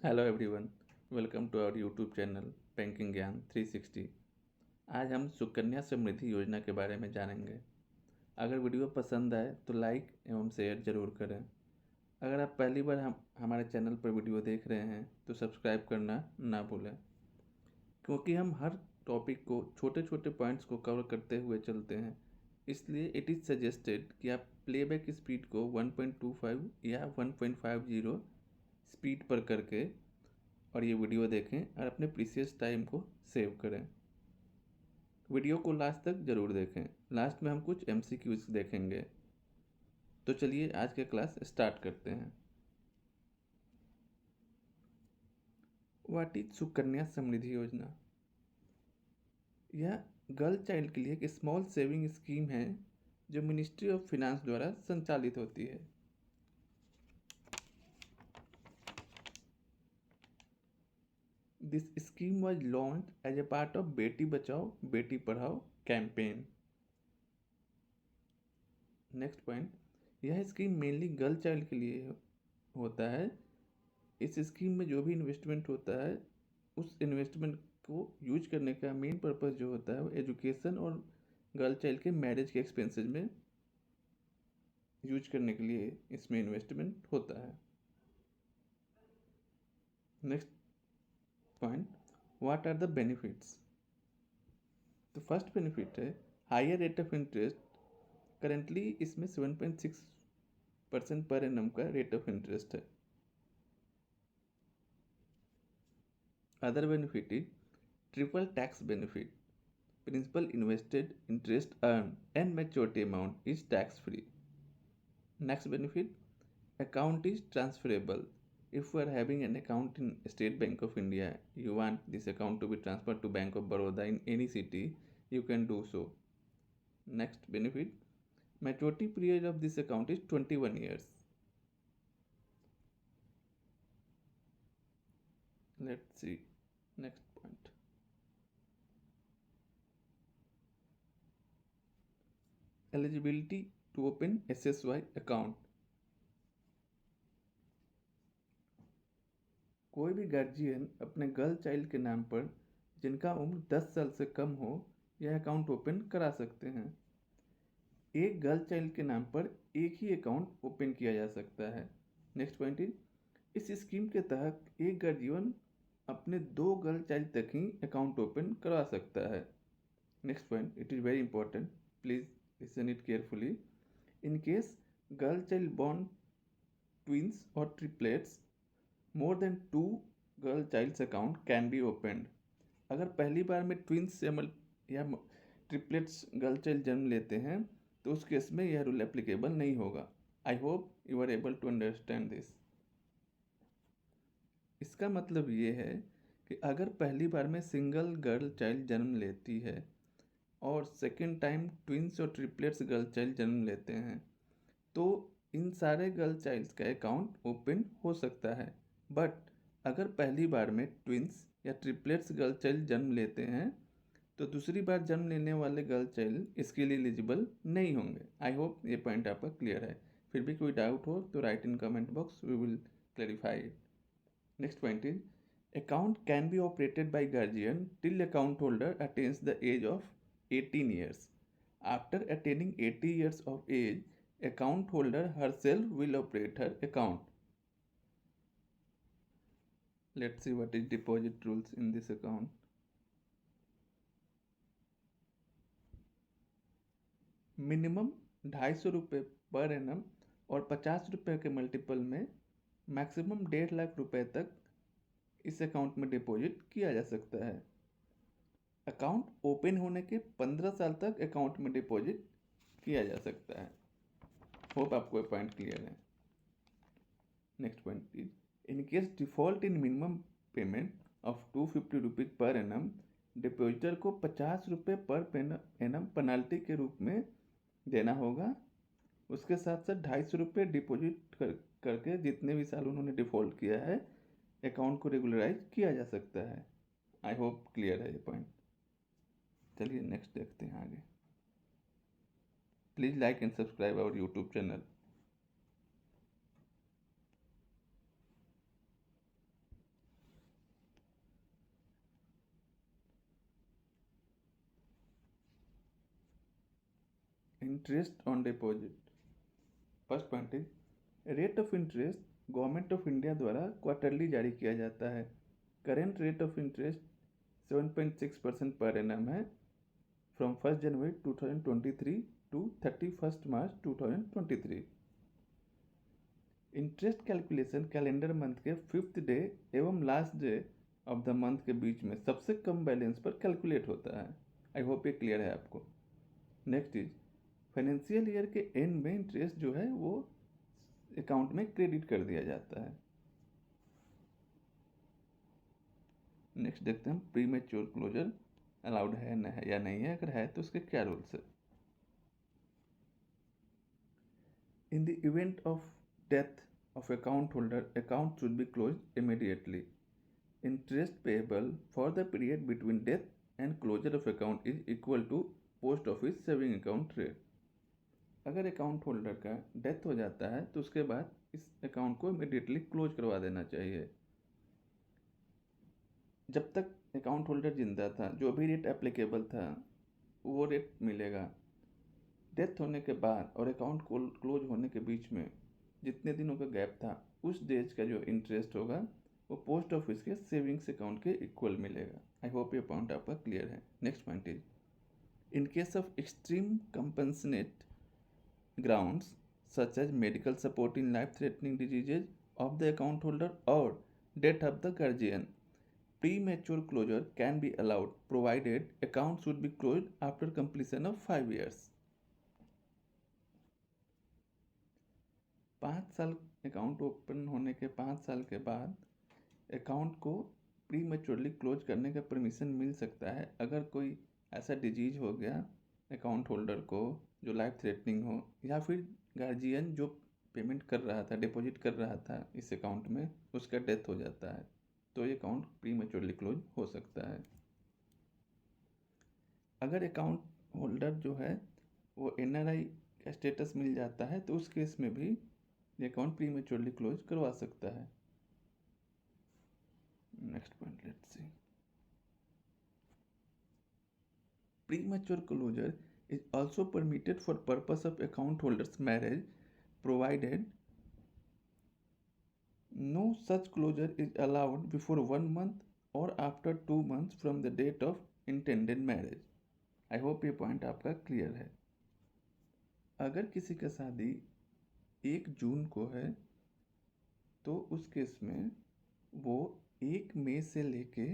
Hello everyone, welcome to our YouTube channel Banking Gyan 360। आज हम सुकन्या समृद्धि योजना के बारे में जानेंगे। अगर वीडियो पसंद आए तो लाइक एवं शेयर ज़रूर करें। अगर आप पहली बार हमारे चैनल पर वीडियो देख रहे हैं तो सब्सक्राइब करना ना भूलें, क्योंकि हम हर टॉपिक को छोटे छोटे पॉइंट्स को कवर करते हुए चलते हैं। इसलिए इट इज़ सजेस्टेड कि आप प्लेबैक स्पीड को 1.25 या 1.50 स्पीड पर करके और ये वीडियो देखें और अपने प्रीशियस टाइम को सेव करें। वीडियो को लास्ट तक ज़रूर देखें। लास्ट में हम कुछ एमसीक्यूज देखेंगे। तो चलिए आज के क्लास स्टार्ट करते हैं। व्हाट इज सुकन्या समृद्धि योजना? यह गर्ल चाइल्ड के लिए एक स्मॉल सेविंग स्कीम है जो मिनिस्ट्री ऑफ फिनांस द्वारा संचालित होती है। This scheme was launched as a part of Beti Bachao Beti Padhao campaign. Next point, यह स्कीम मेनली गर्ल चाइल्ड के लिए होता है। इस स्कीम में जो भी इन्वेस्टमेंट होता है उस इन्वेस्टमेंट को यूज करने का मेन पर्पस जो होता है वो एजुकेशन और गर्ल चाइल्ड के मैरिज के एक्सपेंसेस में यूज करने के लिए इसमें इन्वेस्टमेंट होता है। Next point, what are the benefits? तो फर्स्ट बेनिफिट है higher rate of interest. Currently इसमें 7.6% पर एनम का रेट ऑफ इंटरेस्ट है। Other benefit is triple tax benefit. Principal invested, interest earned, and maturity amount is tax free. Next benefit, account is transferable. If you are having an account in State Bank of India, you want this account to be transferred to Bank of Baroda in any city, you can do so. Next benefit, maturity period of this account is 21 years. Let's see. Next point. Eligibility to open SSY account. कोई भी guardian अपने girl child के नाम पर जिनका उम्र 10 साल से कम हो यह अकाउंट ओपन करा सकते हैं। एक गर्ल चाइल्ड के नाम पर एक ही अकाउंट ओपन किया जा सकता है। नेक्स्ट पॉइंट इज, इस स्कीम के तहत एक गार्जियन अपने 2 गर्ल चाइल्ड तक ही अकाउंट ओपन करा सकता है। Next point, it is very important, please listen it carefully. In case girl child born twins और triplets, more than 2 girl child's account can be opened. अगर पहली बार में ट्विंस या ट्रिपलेट्स गर्ल चाइल्ड जन्म लेते हैं तो उस केस में यह रूल एप्लीकेबल नहीं होगा। I hope you are able to understand this. इसका मतलब ये है कि अगर पहली बार में सिंगल गर्ल चाइल्ड जन्म लेती है और सेकेंड टाइम ट्विंस और ट्रिपलेट्स गर्ल चाइल्ड जन्म लेते हैं तो इन सारे गर्ल चाइल्ड्स का अकाउंट ओपन हो सकता है। बट अगर पहली बार में ट्विंस या ट्रिपलेट्स गर्ल चाइल्ड जन्म लेते हैं तो दूसरी बार जन्म लेने वाले गर्ल चाइल्ड इसके लिए एलिजिबल नहीं होंगे। आई होप ये पॉइंट आपका क्लियर है। फिर भी कोई डाउट हो तो write in comment box, we will clarify it. Next point is, account can be operated by guardian till account holder attains the age of 18 years. After attaining 80 years of age, account holder herself will operate her account. Let's see what is deposit rules in this account. Minimum 250 रुपये per annum और 50 रुपये के multiple में maximum 1.5 lakh रुपए तक इस account में deposit किया जा सकता है। अकाउंट ओपन होने के 15 साल तक अकाउंट में डिपॉजिट किया जा सकता है। होप आपको ये पॉइंट क्लियर है। Next point is, in case default in minimum payment of 250 rupees per annum, depositor को 50 रुपये पर एनम पेनाल्टी के रूप में देना होगा। उसके साथ साथ 250 रुपये डिपॉजिट करके जितने भी साल उन्होंने डिफॉल्ट किया है अकाउंट को रेगुलराइज किया जा सकता है। आई होप क्लियर है ये पॉइंट। चलिए नेक्स्ट देखते हैं आगे। Please like and subscribe our YouTube channel. Interest on deposit. First point is rate of interest government of India द्वारा क्वार्टरली जारी किया जाता है। करेंट रेट ऑफ इंटरेस्ट 7.6% पर एनम है from 1 January 2023 to 31 March 2023। Interest calculation calendar month के 5th day एवं last day of the month के बीच में सबसे कम बैलेंस पर कैलकुलेट होता है। आई होप ये क्लियर है आपको। नेक्स्ट इज फाइनेंशियल ईयर के एंड में इंटरेस्ट जो है वो अकाउंट में क्रेडिट कर दिया जाता है। नेक्स्ट देखते हैं प्री मैच्योर क्लोजर अलाउड है या नहीं है, अगर है तो उसके क्या रूल्स है। In the event of death of account holder, account should be closed immediately. Interest payable for the period between death and closure of account is equal to post office saving account rate. अगर account holder का death हो जाता है तो उसके बाद इस account को इमीडिएटली क्लोज करवा देना चाहिए। जब तक अकाउंट होल्डर जिंदा था जो भी रेट एप्लीकेबल था वो रेट मिलेगा। डेथ होने के बाद और अकाउंट क्लोज होने के बीच में जितने दिनों का गैप था उस डेज का जो इंटरेस्ट होगा वो पोस्ट ऑफिस के सेविंग्स अकाउंट के इक्वल मिलेगा। आई होप ये पॉइंट आपका क्लियर है। Next point is in case of extreme compensate grounds such as medical support in life threatening diseases of the account holder और death of the guardian premature closure can be allowed provided account should be closed after completion of 5 years। 5 साल account open होने के 5 साल के बाद account को pre maturely close करने का परमिशन मिल सकता है अगर कोई ऐसा डिजीज हो गया अकाउंट होल्डर को जो लाइफ थ्रेटनिंग हो या फिर गार्जियन जो पेमेंट कर रहा था डिपॉजिट कर रहा था इस अकाउंट में उसका डेथ हो जाता है तो ये अकाउंट प्री मैच्योरली क्लोज हो सकता है। अगर अकाउंट होल्डर जो है वो एनआरआई का स्टेटस मिल जाता है तो उस केस में भी ये अकाउंट प्री मैच्योरली क्लोज करवा सकता है। Next point let's see premature closure is also permitted for purpose of account holder's marriage provided no such closure is allowed before 1 month or after 2 months from the date of intended marriage। I hope ये point आपका clear है। अगर किसी का शादी 1 जून को है तो उस केस में वो 1 मई से लेके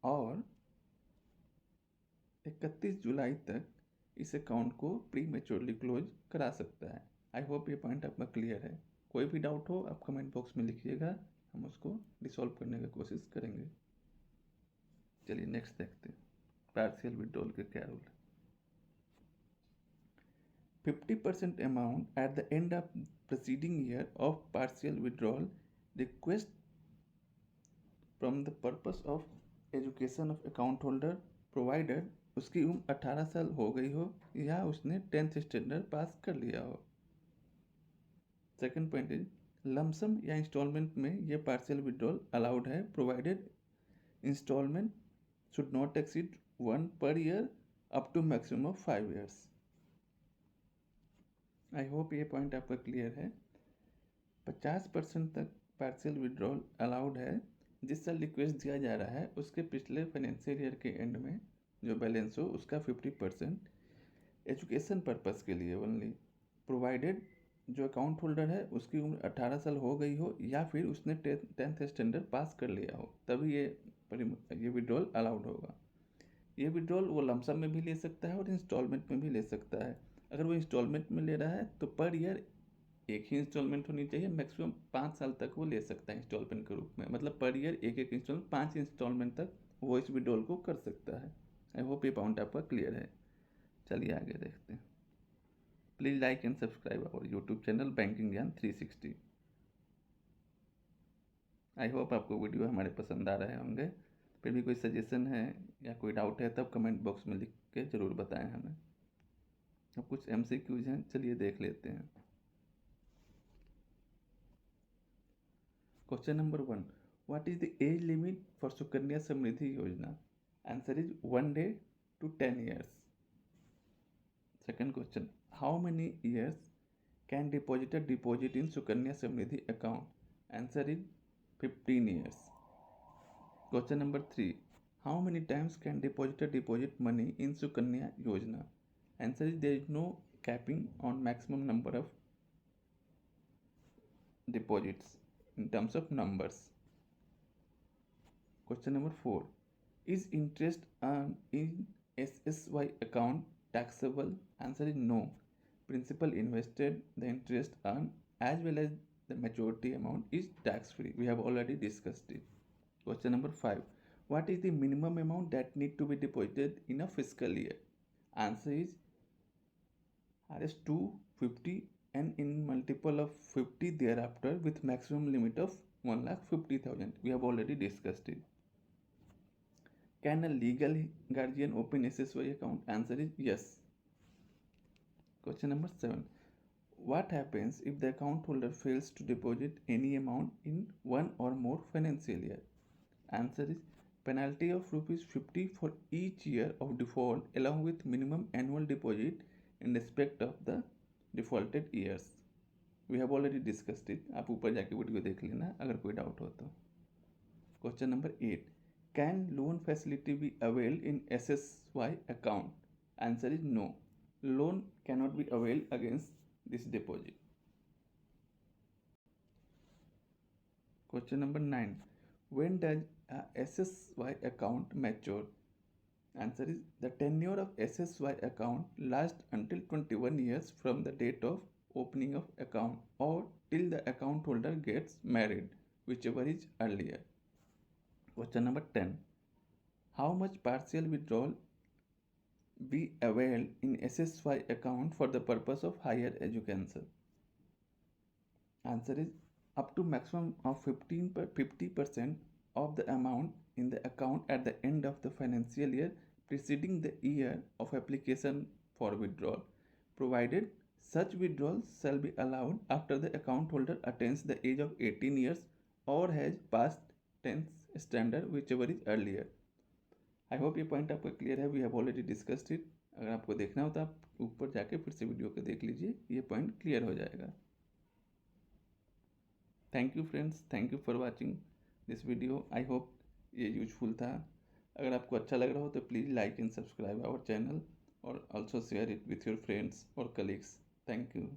और 31 जुलाई तक इस अकाउंट को प्री मैच्योरली क्लोज करा सकता है। आई होप ये पॉइंट आपका क्लियर है। कोई भी डाउट हो आप कमेंट बॉक्स में लिखिएगा, हम उसको डिसॉल्व करने की कोशिश करेंगे। चलिए नेक्स्ट देखते हैं पार्शियल विड्रॉल के क्या रूल है। 50% amount at the end of preceding year of partial withdrawal request from the purpose of education of account holder provided उसकी उम्र 18 साल हो गई हो या उसने 10th स्टैंडर्ड पास कर लिया हो। सेकंड पॉइंट इज लमसम या इंस्टॉलमेंट में ये पार्शियल विड्रॉल अलाउड है provided instalment should not exceed 1 per year up to maximum of 5 years। I hope ये पॉइंट आपका क्लियर है। 50% तक पार्शियल विड्रॉल अलाउड है। जिस साल रिक्वेस्ट दिया जा रहा है उसके पिछले फाइनेंशियल ईयर के एंड में जो बैलेंस हो उसका 50% एजुकेशन पर्पस के लिए ओनली प्रोवाइडेड जो अकाउंट होल्डर है उसकी उम्र 18 साल हो गई हो या फिर उसने 10th स्टैंडर्ड पास कर लिया हो तभी ये विड्रॉल अलाउड होगा। ये विड्रॉल वो लमसम में भी ले सकता है और इंस्टॉलमेंट में भी ले सकता है। अगर वो इंस्टॉलमेंट में ले रहा है तो पर ईयर एक ही इंस्टॉलमेंट होनी चाहिए, मैक्सिमम 5 साल तक वो ले सकता है इंस्टॉलमेंट के रूप में, मतलब पर ईयर एक इंस्टॉलमेंट 5 इंस्टॉलमेंट तक वो इस विड्रॉल को कर सकता है। आई होप ये पॉइंट आपका क्लियर है। चलिए आगे देखते हैं। Please like and subscribe our YouTube channel Banking Gyan 360। I hope आपको वीडियो हमारे पसंद आ रहे होंगे। फिर भी कोई सजेशन है या कोई डाउट है तब कमेंट बॉक्स में लिख के ज़रूर बताएं हमें। अब कुछ MCQs हैं, चलिए देख लेते हैं। Question number 1 what is the age limit for Sukanya Samriddhi Yojana? Answer is 1 day to 10 years। Second question, how many years can depositor deposit in Sukanya Samriddhi account? Answer is 15 years. Question number 3, how many times can depositor deposit money in Sukanya Yojana? Answer is there is no capping on maximum number of deposits in terms of numbers. Question number 4, is interest earned in SSY account taxable? Answer is no. Principal invested, the interest earned as well as the maturity amount is tax free. We have already discussed it. Question number 5, what is the minimum amount that need to be deposited in a fiscal year? Answer is Rs 250 and in multiple of 50 thereafter with maximum limit of 1,50,000. We have already discussed it. Can a legal guardian open SSY account? Answer is yes. Question number 7. What happens if the account holder fails to deposit any amount in one or more financial year? Answer is penalty of ₹50 for each year of default along with minimum annual deposit in respect of the defaulted years. We have already discussed it. आप ऊपर जाके video देख लेना अगर कोई doubt हो तो. Question number 8. Can loan facility be availed in SSY account? Answer is no. Loan cannot be availed against this deposit. Question number 9. When does a SSY account mature? Answer is the tenure of SSY account lasts until 21 years from the date of opening of account or till the account holder gets married, whichever is earlier. Question number 10. How much partial withdrawal be availed in SSY account for the purpose of higher education? Answer is up to maximum of 50% of the amount in the account at the end of the financial year preceding the year of application for withdrawal, provided such withdrawal shall be allowed after the account holder attains the age of 18 years or has passed 10th standard, whichever is earlier. I hope ये point आपको clear है. We have already discussed it. अगर आपको देखना हो तो आप ऊपर जाके फिर से वीडियो को देख लीजिए, ये पॉइंट क्लियर हो जाएगा. Thank you friends, thank you for watching this video. I hope ये यूजफुल था. अगर आपको अच्छा लग रहा हो तो please like and subscribe our channel और also share it with your friends और कलीग्स. Thank you.